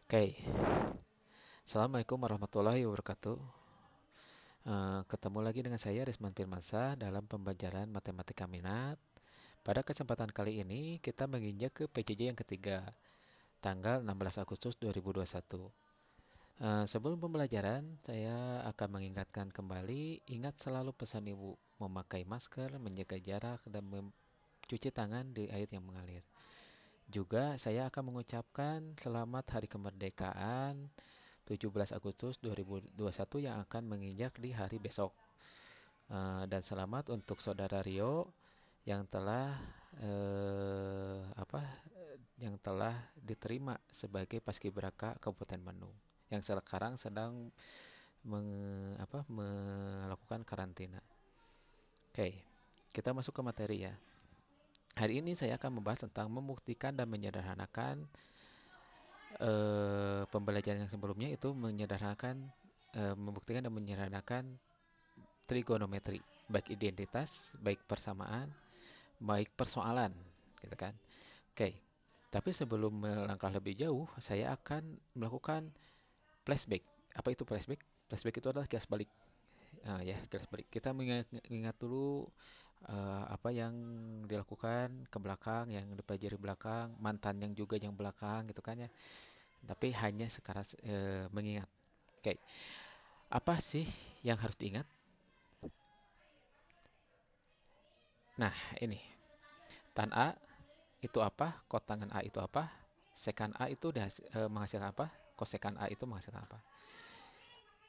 Oke, Assalamualaikum warahmatullahi wabarakatuh. Ketemu lagi dengan saya Risman Firmansyah dalam pembelajaran matematika minat. Pada kesempatan kali ini kita menginjak ke PJJ yang ketiga, tanggal 16 Agustus 2021. Sebelum pembelajaran, saya akan mengingatkan kembali, ingat selalu pesan ibu, memakai masker, menjaga jarak, dan mencuci tangan di air yang mengalir. Juga saya akan mengucapkan selamat Hari Kemerdekaan 17 Agustus 2021 yang akan menginjak di hari besok. Dan selamat untuk saudara Rio yang telah yang telah diterima sebagai paskibraka Kabupaten Bandung yang sekarang sedang melakukan karantina. Oke, kita masuk ke materi ya. Hari ini saya akan membahas tentang membuktikan dan menyederhanakan pembelajaran yang sebelumnya itu membuktikan dan menyederhanakan trigonometri, baik identitas, baik persamaan, baik persoalan, gitu kan. Oke. Tapi sebelum melangkah lebih jauh, saya akan melakukan flashback. Apa itu flashback? Flashback itu adalah kilas balik. Ya, kilas balik. Kita mengingat dulu apa yang dilakukan ke belakang, yang dipelajari belakang, mantan yang juga yang belakang, gitu kan ya. Tapi hanya sekarang mengingat. Oke. Apa sih yang harus diingat? Nah, ini. Tan A itu apa? Kotangan A itu apa? Sekan A itu menghasilkan apa? Kosekan A itu menghasilkan apa?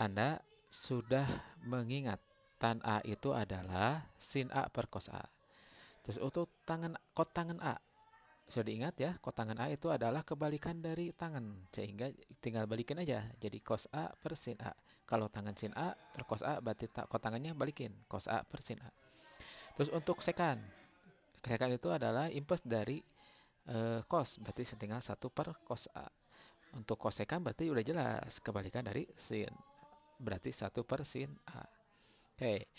Anda sudah mengingat tan A itu adalah sin A per cos A. Terus untuk kotangan A sudah diingat ya, kotangan A itu adalah kebalikan dari tangan, sehingga tinggal balikin aja jadi cos A per sin A. Kalau tangan sin A per cos A berarti kotangannya balikin cos A per sin A. Terus untuk sekan, sekan itu adalah inverse dari cos, berarti setengah 1 per cos A. Untuk kosekan berarti udah jelas kebalikan dari sin, berarti 1 per sin A. Oke,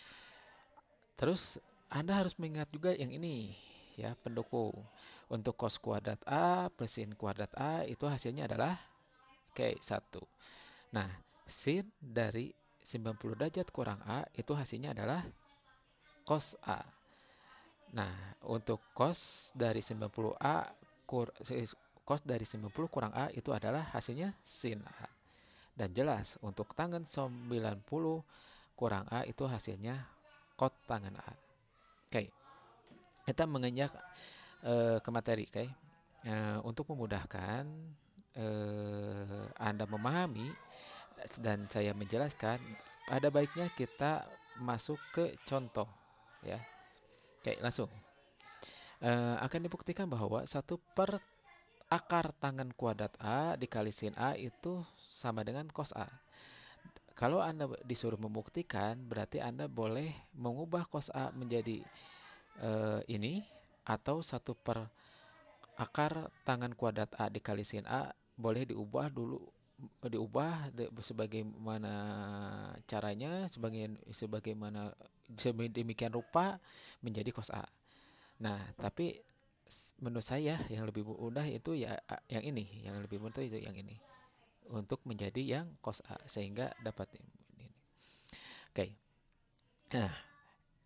terus Anda harus mengingat juga yang ini ya, pendukung. Untuk cos kuadrat A plus sin kuadrat A itu hasilnya adalah oke 1. Nah, sin dari 90 derajat kurang A itu hasilnya adalah cos A. Nah, untuk cos dari 90A cos dari 90 kurang A itu adalah hasilnya sin A. Dan jelas untuk tangen 90 kurang A itu hasilnya kot tangen A. Oke, kita menginjak ke materi, oke. Untuk memudahkan Anda memahami dan saya menjelaskan, ada baiknya kita masuk ke contoh ya. Oke, langsung. Akan dibuktikan bahwa 1 per akar tangen kuadrat A dikali sin A itu sama dengan cos A. Kalau Anda disuruh membuktikan, berarti Anda boleh mengubah cos A menjadi ini, atau 1 per akar tangen kuadrat A dikali sin A boleh diubah sebagaimana caranya, sebagaimana demikian rupa menjadi cos A. Nah, tapi menurut saya yang lebih mudah itu ya yang ini, yang lebih mudah itu yang ini untuk menjadi yang cos A sehingga dapat ini. Oke. Nah,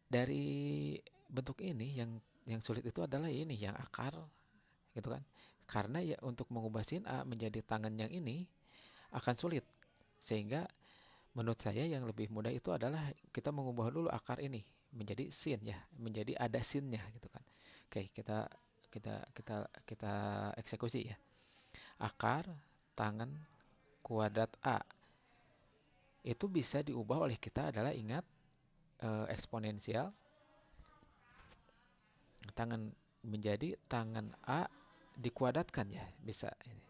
dari bentuk ini yang sulit itu adalah ini yang akar gitu kan. Karena ya untuk mengubah sin A menjadi tangan yang ini akan sulit. Sehingga menurut saya yang lebih mudah itu adalah kita mengubah dulu akar ini menjadi sin ya, menjadi ada sinnya gitu kan. Oke, kita eksekusi ya. Akar tangan kuadrat A itu bisa diubah oleh kita adalah ingat eksponensial tangan menjadi tangan A dikuadratkan ya, bisa ini.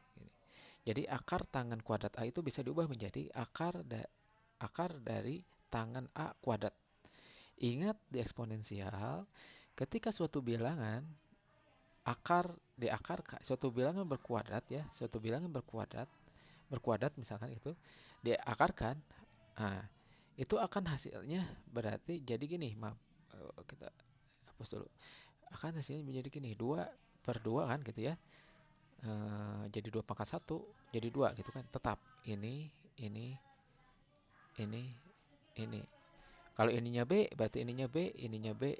Jadi akar tangan kuadrat A itu bisa diubah menjadi akar dari tangan A kuadrat. Ingat di eksponensial, ketika suatu bilangan suatu bilangan berkuadrat ya, suatu bilangan berkuadrat misalkan itu diakarkan, nah, itu akan hasilnya berarti jadi gini, maaf, kita hapus dulu. Akan hasilnya menjadi gini, 2 per 2 kan gitu ya. jadi 2 pangkat 1, jadi 2 gitu kan. Tetap ini, ini. Kalau ininya B, berarti ininya B, ininya B,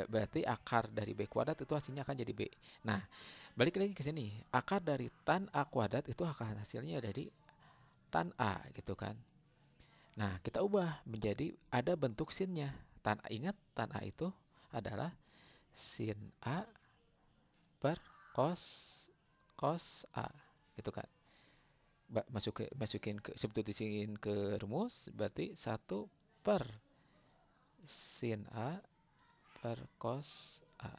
berarti akar dari B kuadrat itu hasilnya akan jadi B. Nah, balik lagi ke sini. Akar dari tan A kuadrat itu akan hasilnya dari tan A gitu kan. Nah, kita ubah menjadi ada bentuk sinnya. Ingat tan A itu adalah sin A per cos A gitu kan. Substitusiin ke rumus berarti 1 per sin A per cos A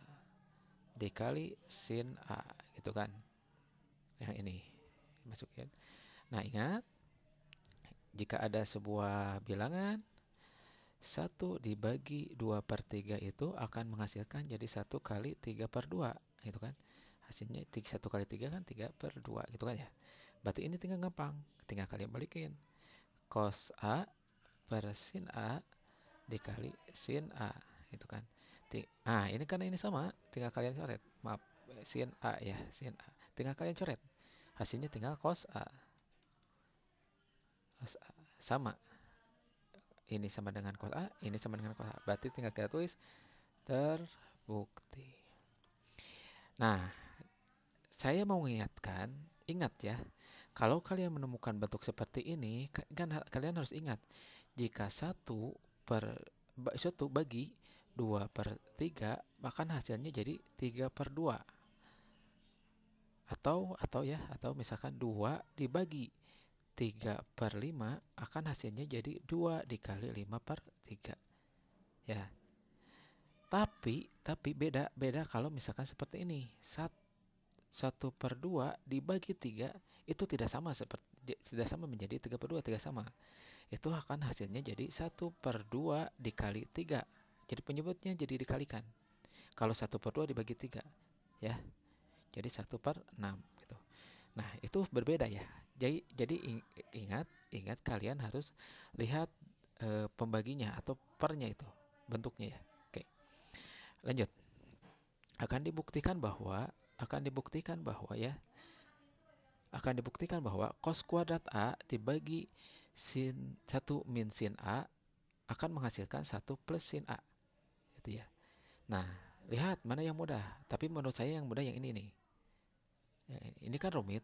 dikali sin A gitu kan. Yang ini masukin. Nah, ingat jika ada sebuah bilangan 1 dibagi 2/3 itu akan menghasilkan jadi 1 kali 3/2 gitu kan. Hasilnya 1 kali 3 kan 3/2 gitu kan ya. Berarti ini tinggal gampang, tinggal kalian balikin. Cos A per sin A dikali sin A gitu kan. Ini karena ini sama, tinggal kalian coret. Maaf, sin A ya, sin A. Tinggal kalian coret. Hasilnya tinggal cos A. Cos A sama. Ini sama dengan cos A, ini sama dengan cos A. Berarti tinggal kita tulis terbukti. Nah, saya mau mengingatkan, ingat ya, kalau kalian menemukan bentuk seperti ini, kan kalian harus ingat, jika 1 bagi 2/3, maka hasilnya jadi 3/2. Atau misalkan 2 dibagi 3/5 akan hasilnya jadi 2 dikali 5/3. Ya. Tapi beda kalau misalkan seperti ini. 1/2 dibagi 3 itu tidak sama menjadi 3/2, tidak sama. Itu akan hasilnya jadi 1/2 dikali 3. Jadi penyebutnya jadi dikalikan. Kalau 1/2 dibagi 3, ya. Jadi 1/6 gitu. Nah, itu berbeda ya. Jadi ingat kalian harus lihat pembaginya atau pernya itu bentuknya ya. Oke. Lanjut. Akan dibuktikan bahwa cos kuadrat A dibagi sin 1 min sin A akan menghasilkan 1 plus sin A. Itu ya. Nah, lihat mana yang mudah. Tapi menurut saya yang mudah yang ini nih. Ya, ini kan rumit.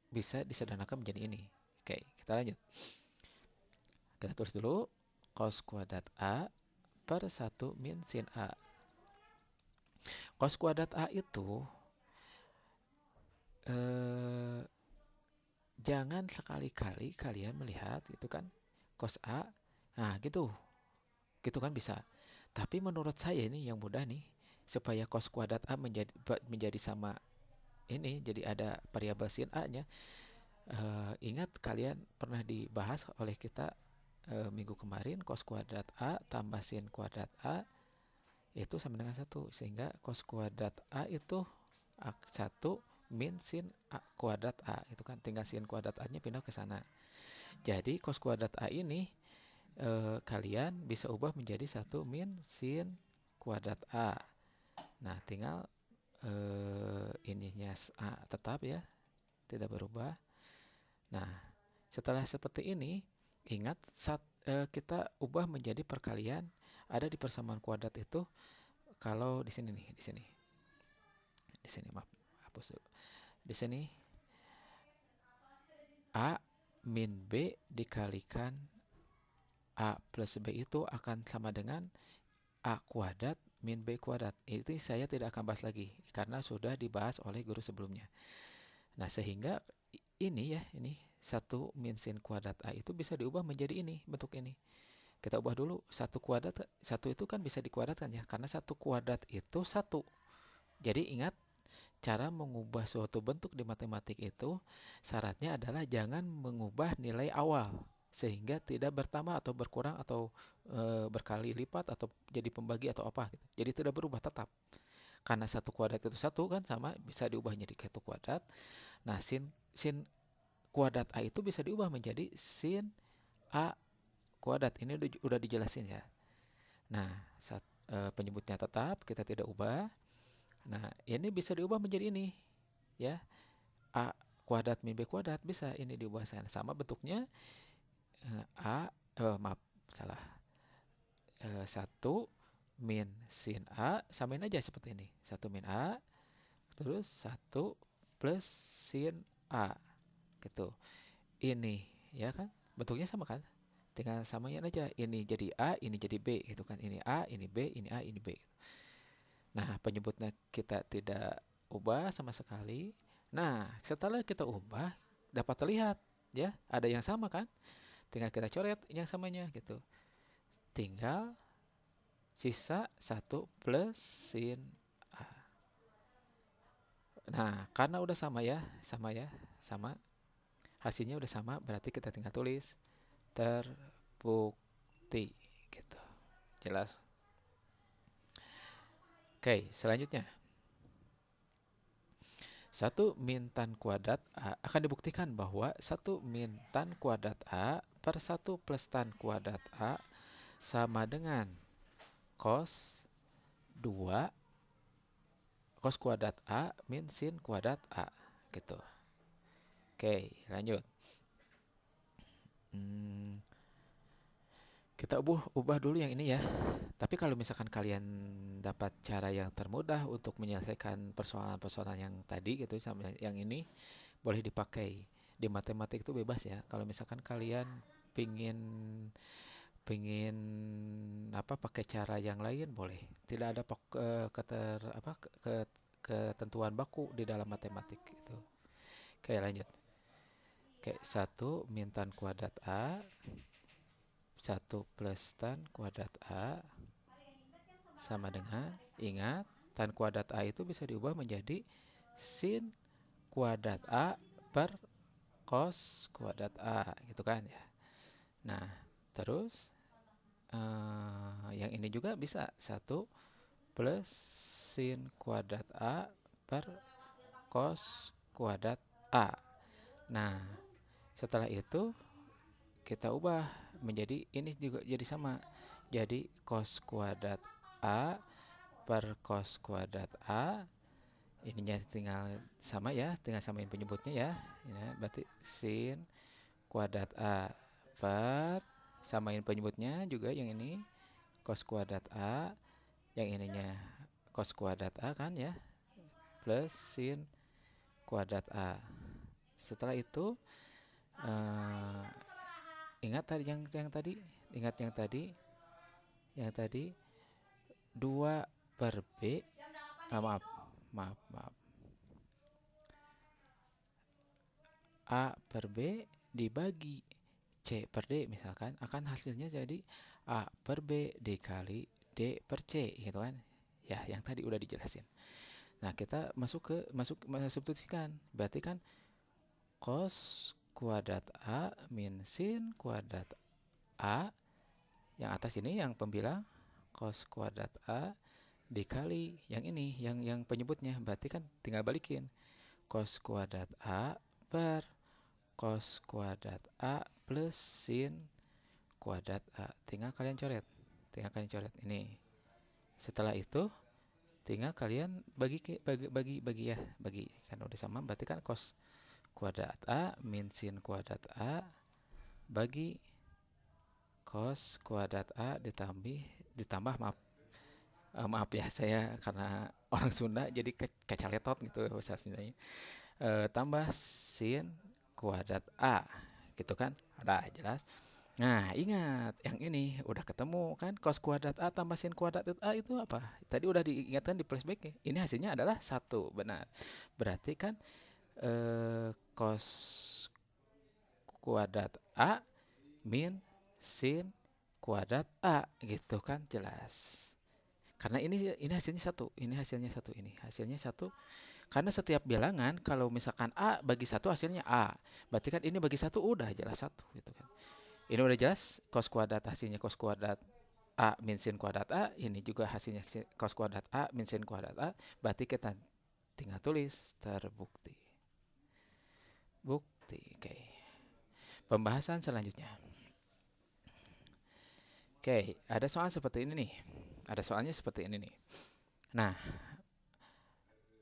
Bisa disederhanakan menjadi ini. Oke, kita lanjut. Kita tulis dulu cos kuadrat A per 1 min sin A. Cos kuadrat A itu jangan sekali-kali kalian melihat gitu kan cos A. Nah, gitu kan bisa. Tapi menurut saya ini yang mudah nih, supaya cos kuadrat A menjadi sama ini, jadi ada variabel sin A-nya. Ingat kalian pernah dibahas oleh kita minggu kemarin, cos kuadrat A tambah sin kuadrat A itu sama dengan 1, sehingga cos kuadrat A itu 1 min sin A kuadrat A itu kan, tinggal sin kuadrat A nya pindah ke sana. Jadi cos kuadrat A ini kalian bisa ubah menjadi 1 min sin kuadrat A. Nah, tinggal ininya A tetap ya, tidak berubah. Nah, setelah seperti ini, ingat kita ubah menjadi perkalian. Ada di persamaan kuadrat itu, kalau di sini nih, di sini maaf, hapus dulu. Di sini A min B dikalikan A plus B itu akan sama dengan A kuadrat min B kuadrat. Itu saya tidak akan bahas lagi karena sudah dibahas oleh guru sebelumnya. Nah, sehingga ini 1 min sin kuadrat A itu bisa diubah menjadi ini, bentuk ini. Kita ubah dulu, 1 kuadrat, 1 itu kan bisa dikuadratkan ya, karena 1 kuadrat itu 1. Jadi ingat, cara mengubah suatu bentuk di matematik itu syaratnya adalah jangan mengubah nilai awal sehingga tidak bertambah atau berkurang atau berkali lipat atau jadi pembagi atau apa gitu. Jadi tidak berubah tetap. Karena 1 kuadrat itu 1 kan, sama bisa diubah jadi 1 kuadrat. Nah, sin kuadrat A itu bisa diubah menjadi sin A kuadrat. Ini udah dijelasin ya. Nah, penyebutnya tetap, kita tidak ubah. Nah, ini bisa diubah menjadi ini, ya. A kuadrat min B kuadrat, bisa ini diubah sama bentuknya. A maaf salah, 1 min sin A samain aja seperti ini, 1 min A terus 1 plus sin A gitu. Ini ya kan bentuknya sama kan, tinggal samain aja, ini jadi A ini jadi B gitu kan, ini A ini B ini A ini B. Nah penyebutnya kita tidak ubah sama sekali. Nah setelah kita ubah dapat terlihat ya ada yang sama kan, tinggal kita coret yang samanya gitu, tinggal sisa 1 plus sin A. Nah karena udah sama ya, sama hasilnya udah sama, berarti kita tinggal tulis terbukti gitu. Jelas? Oke, selanjutnya 1 min tan kuadrat A akan dibuktikan bahwa 1 min tan kuadrat A per 1 plus tan kuadrat A sama dengan cos 2 cos kuadrat A min sin kuadrat A gitu. Oke, lanjut. Kita ubah dulu yang ini ya. Tapi kalau misalkan kalian dapat cara yang termudah untuk menyelesaikan persoalan-persoalan yang tadi gitu sama yang ini, boleh dipakai. Di matematik itu bebas ya. Kalau misalkan kalian pingin pingin apa pakai cara yang lain boleh. Tidak ada ketentuan baku di dalam matematik itu. Oke, lanjut. Oke, 1 min tan kuadrat A 1 plus tan kuadrat A sama dengan, ingat, tan kuadrat A itu bisa diubah menjadi sin kuadrat A per cos kuadrat A gitu kan ya. Nah terus yang ini juga bisa 1 plus sin kuadrat A per cos kuadrat A. Nah setelah itu kita ubah menjadi ini juga jadi sama, jadi cos kuadrat A per cos kuadrat A, ininya tinggal sama ya, tinggal samain penyebutnya ya, berarti sin kuadrat A per, samain penyebutnya juga yang ini cos kuadrat A, yang ininya cos kuadrat A kan ya, plus sin kuadrat A. Setelah itu ingat tadi yang tadi 2 per B, maaf A per B dibagi C per D misalkan, akan hasilnya jadi A per B dikali D per C gitu kan ya, yang tadi udah dijelasin. Nah kita masuk substitusikan, berarti kan cos kuadrat A min sin kuadrat A, yang atas ini yang pembilang cos kuadrat A dikali yang ini yang penyebutnya, berarti kan tinggal balikin cos kuadrat A per cos kuadrat A plus sin kuadrat A, tinggal kalian coret ini. Setelah itu tinggal kalian bagi ya, kan udah sama, berarti kan cos kuadrat A min sin kuadrat A bagi cos kuadrat A ditambah maaf ya, saya karena orang Sunda jadi kecaletot gitu bahasa Sundanya, tambah sin kuadrat A gitu kan, udah jelas. Nah ingat yang ini udah ketemu kan, cos kuadrat A tambah sin kuadrat A itu apa, tadi udah diingatkan di flashback ya, ini hasilnya adalah 1, benar. Berarti kan cos kuadrat A min sin kuadrat A gitu kan, jelas. Karena ini hasilnya satu, karena setiap bilangan kalau misalkan A bagi 1 hasilnya A, berarti kan ini bagi 1 udah jelas 1 gitu kan. Ini udah jelas cos kuadrat, hasilnya cos kuadrat A min sin kuadrat A, ini juga hasilnya cos kuadrat A min sin kuadrat A, berarti kita tinggal tulis terbukti. Oke. Pembahasan selanjutnya. Oke, ada soal seperti ini nih. Ada soalnya seperti ini nih. Nah,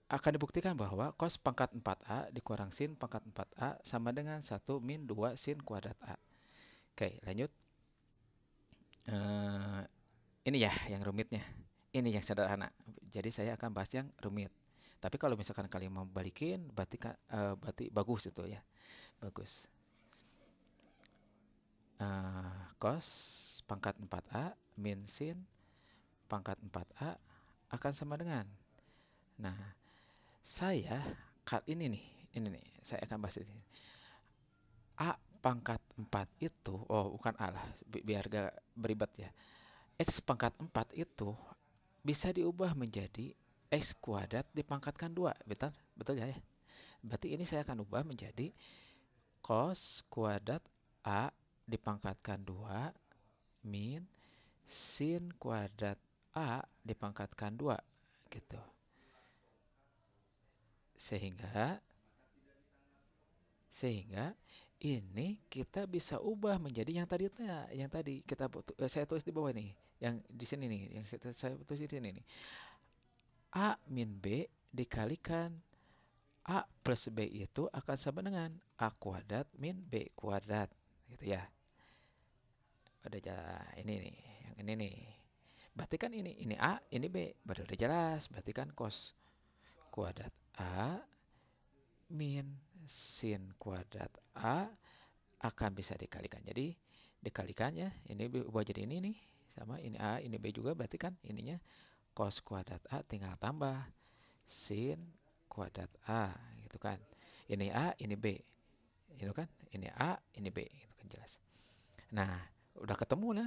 akan dibuktikan bahwa cos pangkat 4A dikurang sin pangkat 4A sama dengan 1 min 2 sin kuadrat A. Oke, lanjut. Eh, ini ya yang rumitnya. Ini yang sederhana. Jadi saya akan bahas yang rumit. Tapi kalau misalkan kalian mau balikin, berarti bagus itu ya. Bagus. Cos pangkat 4A min sin pangkat 4A akan sama dengan. Nah, saya ini nih, saya akan bahas ini. A pangkat 4 itu, bukan A lah, biar gak beribet ya. X pangkat 4 itu bisa diubah menjadi X kuadrat dipangkatkan 2, betul? Betul ya? Berarti ini saya akan ubah menjadi cos kuadrat A dipangkatkan 2 min sin kuadrat A dipangkatkan 2 gitu. Sehingga ini kita bisa ubah menjadi yang tadi saya tulis di bawah nih, yang di sini nih, yang saya tulis di sini nih. A min B dikalikan A plus B itu akan sama dengan A kuadrat min B kuadrat gitu ya. Udah jelas ini nih, yang ini nih. Berarti kan ini A, ini B. Baru udah jelas, berarti kan cos kuadrat A min sin kuadrat A akan bisa dikalikan. Jadi dikalikannya ini ubah jadi ini nih, sama ini A, ini B juga, berarti kan ininya cos kuadrat A tinggal tambah sin kuadrat A gitu kan. Ini A, ini B. Itu kan, ini A, ini B, itu kan jelas. Nah, udah ketemu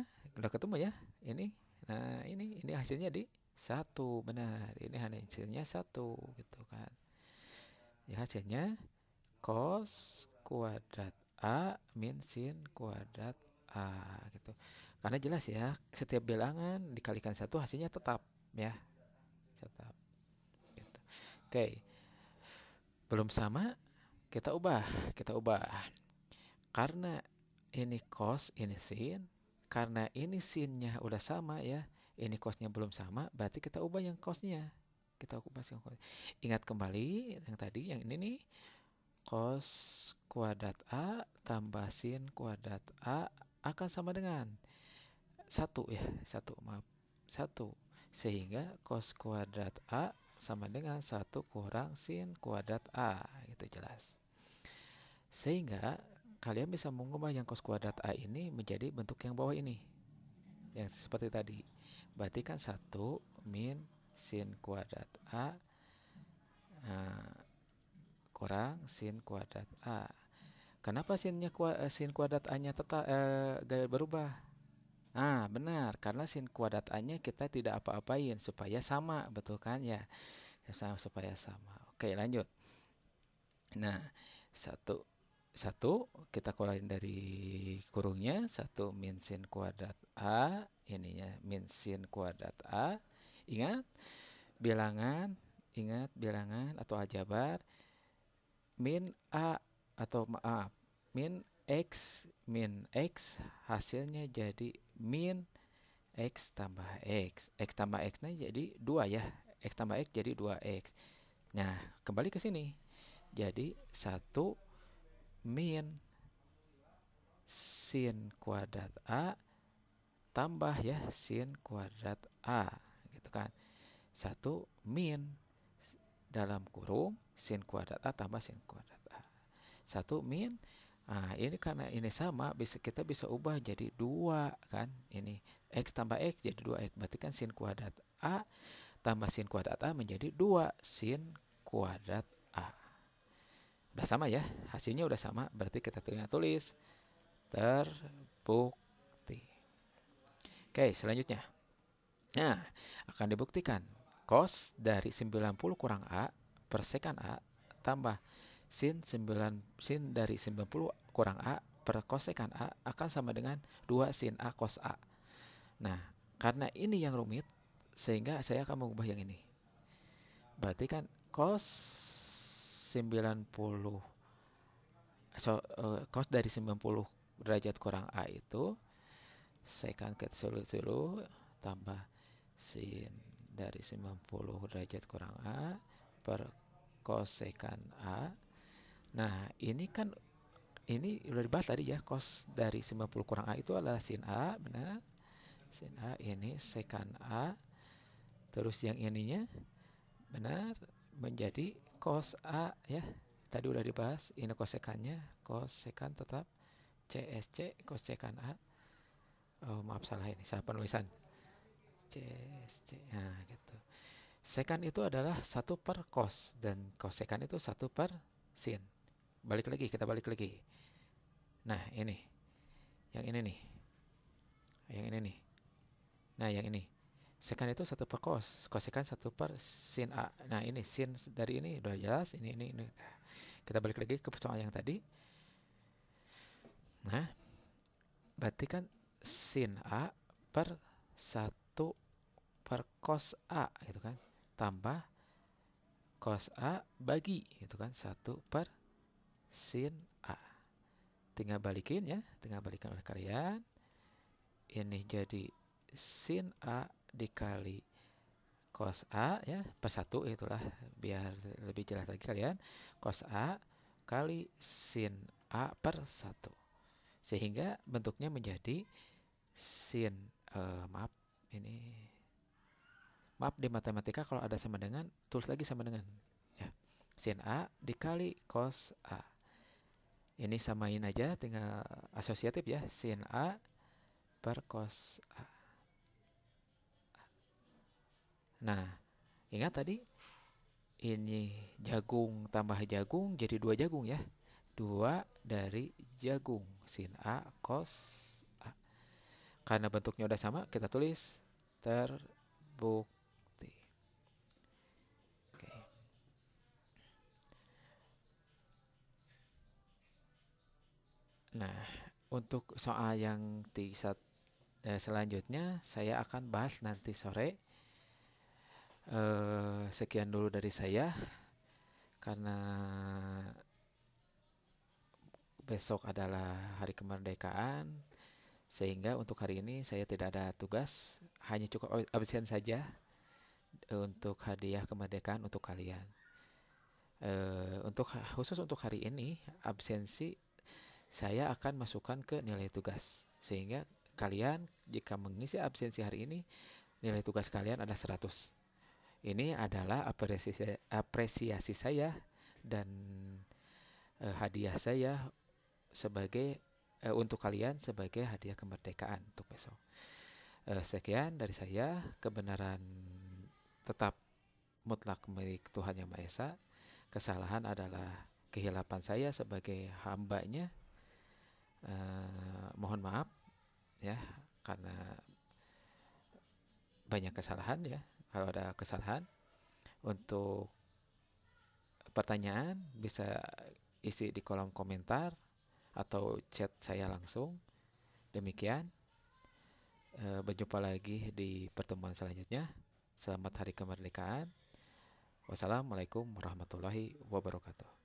ya. Ini, nah ini hasilnya di 1, benar. Ini hasilnya 1 gitu kan. Ya hasilnya cos kuadrat A min sin kuadrat A gitu. Karena jelas ya, setiap bilangan dikalikan 1 hasilnya tetap ya. Tetap gitu. Oke. Belum sama, kita ubah. Karena ini cos, ini sin. Karena ini sinnya udah sama ya. Ini cosnya belum sama, berarti kita ubah yang cosnya. Kita ubah yang cos. Ingat kembali yang tadi, yang ini nih. Cos kuadrat A tambah sin kuadrat A akan sama dengan 1 ya. 1, maaf. 1. Sehingga cos kuadrat A sama dengan 1 kurang sin kuadrat A. Itu jelas. Sehingga kalian bisa mengubah yang cos kuadrat A ini menjadi bentuk yang bawah ini. Yang seperti tadi. Berarti kan 1 min sin kuadrat A kurang sin kuadrat A. Kenapa sin kuadrat A-nya tetap gak berubah? Nah, benar. Karena sin kuadrat A-nya kita tidak apa-apain supaya sama, betul kan ya? Supaya sama. Oke, lanjut. Nah, satu kita keluarin dari kurungnya, 1 min sin kuadrat A, ininya min sin kuadrat A. Ingat bilangan atau aljabar min A atau maaf, min X hasilnya jadi min X tambah X. X tambah X-nya jadi 2 ya. X tambah X jadi 2X. Nah, kembali ke sini. Jadi 1 min sin kuadrat A tambah ya sin kuadrat A gitu kan. 1 min dalam kurung sin kuadrat A tambah sin kuadrat A. 1 min. Nah, ini karena ini sama, kita bisa ubah jadi 2 kan. Ini X tambah X jadi 2X. Berarti kan sin kuadrat A tambah sin kuadrat A menjadi 2 sin kuadrat A. Udah sama ya, hasilnya udah sama. Berarti kita tinggal tulis terbukti. Oke, selanjutnya. Nah, akan dibuktikan cos dari 90 kurang A per sekan A tambah sin dari 90 kurang A per kosekan A akan sama dengan 2 sin A cos A. Nah, karena ini yang rumit, sehingga saya akan mengubah yang ini. Berarti kan cos 90 cos dari 90 derajat kurang A itu sekan ke dulu tambah sin dari 90 derajat kurang A per kosekan A. Nah, ini kan ini udah dibahas tadi ya, cos dari 90 kurang A itu adalah sin A, benar? Sin A ini sekan A, terus yang ininya benar menjadi cos A ya. Tadi udah dibahas, ini kosekannya, kosekan tetap CSC kosekan A. Oh, maaf salah ini, salah penulisan. CSC. Nah, gitu. Sekan itu adalah 1/cos dan kosekan itu 1/sin. Balik lagi, kita balik lagi. Nah, ini. Yang ini nih. Yang ini nih. Nah, yang ini. Sekan itu 1/cos, kosekan 1/sin A. Nah, ini sin dari ini udah jelas, ini. Kita balik lagi ke persoalan yang tadi. Nah, berarti kan sin A per 1/cos A gitu kan. Tambah cos A bagi gitu kan 1/sin A. Tinggal balikin ya, tinggal balikan oleh kalian. Ini jadi sin A dikali cos A ya, per 1 itulah, biar lebih jelas lagi kalian. Cos A kali sin A per 1. Sehingga bentuknya menjadi sin, maaf, ini maaf di matematika kalau ada sama dengan, tulis lagi sama dengan ya. Sin A dikali cos A. Ini samain aja, tinggal asosiatif ya, sin A per cos A. Nah, ingat tadi ini jagung tambah jagung jadi 2 jagung ya. 2 dari jagung sin A cos A. Karena bentuknya udah sama, kita tulis terbukti. Oke. Nah, untuk soal yang selanjutnya saya akan bahas nanti sore. Sekian dulu dari saya karena besok adalah hari kemerdekaan, sehingga untuk hari ini saya tidak ada tugas, hanya cukup absen saja untuk hadiah kemerdekaan untuk kalian. Khusus untuk hari ini absensi saya akan masukkan ke nilai tugas, sehingga kalian jika mengisi absensi hari ini nilai tugas kalian ada 100. Ini adalah apresiasi saya dan hadiah saya sebagai untuk kalian sebagai hadiah kemerdekaan untuk besok. Sekian dari saya, kebenaran tetap mutlak milik Tuhan Yang Maha Esa. Kesalahan adalah kehilapan saya sebagai hambanya. Mohon maaf ya, karena banyak kesalahan ya. Kalau ada kesalahan, untuk pertanyaan bisa isi di kolom komentar atau chat saya langsung. Demikian, berjumpa lagi di pertemuan selanjutnya. Selamat Hari Kemerdekaan. Wassalamualaikum warahmatullahi wabarakatuh.